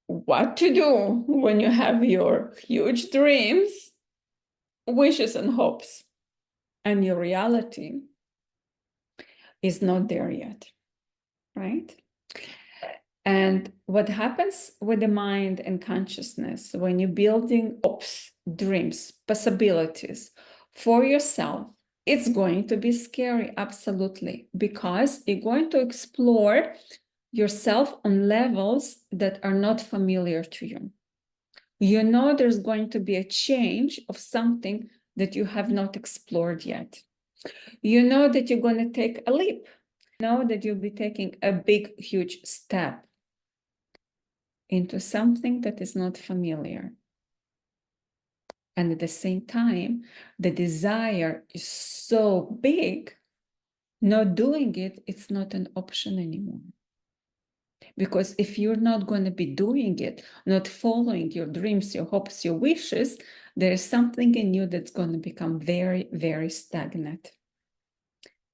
what to do when you have your huge dreams, wishes, and hopes, and your reality is not there yet, right? And what happens with the mind and consciousness when you're building hopes, dreams, possibilities for yourself, it's going to be scary, absolutely, because you're going to explore yourself on levels that are not familiar to you. You know there's going to be a change of something that you have not explored yet. You know that you're going to take a leap. You know that you'll be taking a big, huge step into something that is not familiar. And at the same time, the desire is so big, not doing it, it's not an option anymore. Because if you're not going to be doing it, not following your dreams, your hopes, your wishes, there is something in you that's going to become very, very stagnant.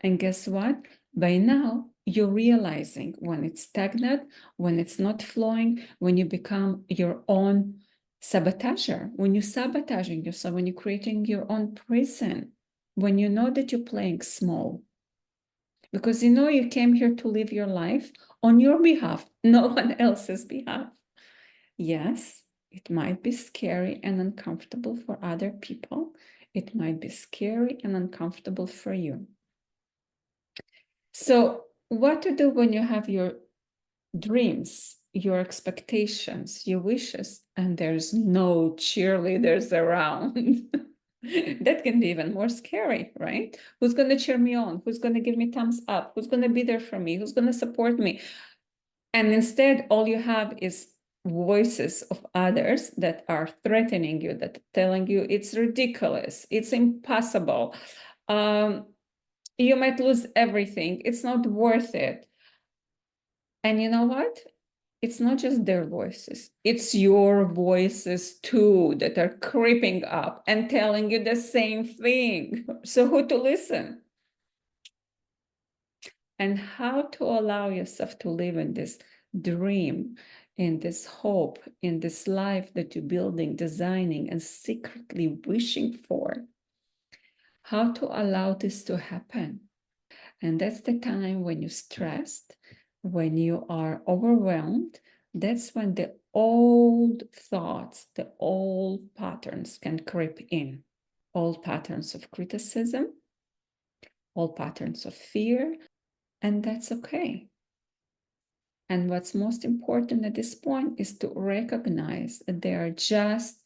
And guess what? By now, you're realizing when it's stagnant, when it's not flowing, when you become your own sabotager, when you're sabotaging yourself, when you're creating your own prison, when you know that you're playing small. Because you know you came here to live your life on your behalf, no one else's behalf. Yes, it might be scary and uncomfortable for other people. It might be scary and uncomfortable for you. So, what to do when you have your dreams, your expectations, your wishes, and there's no cheerleaders around? That can be even more scary, right? Who's going to cheer me on? Who's going to give me thumbs up? Who's going to be there for me? Who's going to support me? And instead, all you have is voices of others that are threatening you, that are telling you it's ridiculous, it's impossible. You might lose everything. It's not worth it. And you know what? It's not just their voices. It's your voices too that are creeping up and telling you the same thing. So who to listen? And how to allow yourself to live in this dream, in this hope, in this life that you're building, designing, and secretly wishing for. How to allow this to happen. And that's the time when you're stressed, when you are overwhelmed. That's when the old thoughts, the old patterns can creep in. Old patterns of criticism, old patterns of fear, and that's okay. And what's most important at this point is to recognize that they are just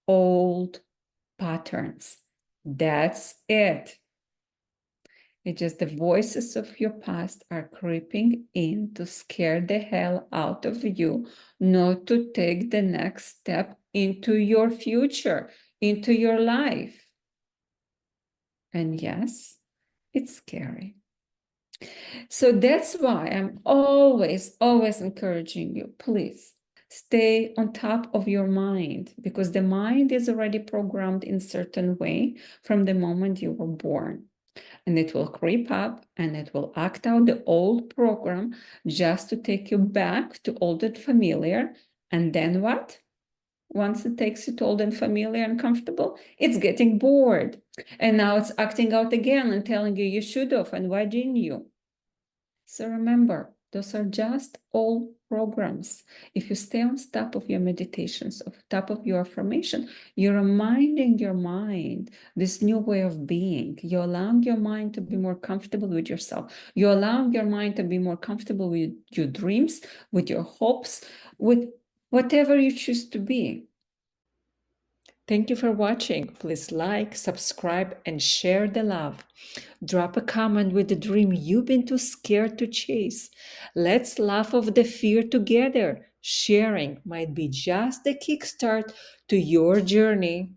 old patterns. That's it. It's just the voices of your past are creeping in to scare the hell out of you, not to take the next step into your future, into your life. And yes, it's scary. So that's why I'm always encouraging you, please stay on top of your mind, because the mind is already programmed in a certain way from the moment you were born. And it will creep up and it will act out the old program just to take you back to old and familiar. And then what? Once it takes you to old and familiar and comfortable, it's getting bored. And now it's acting out again and telling you you should have, and why didn't you? So remember, those are just old programs. If you stay on top of your meditations, on top of your affirmation, you're reminding your mind this new way of being. You're allowing your mind to be more comfortable with yourself. You're allowing your mind to be more comfortable with your dreams, with your hopes, with whatever you choose to be. Thank you for watching. Please like, subscribe, and share the love. Drop a comment with the dream you've been too scared to chase. Let's laugh off the fear together. Sharing might be just the kickstart to your journey.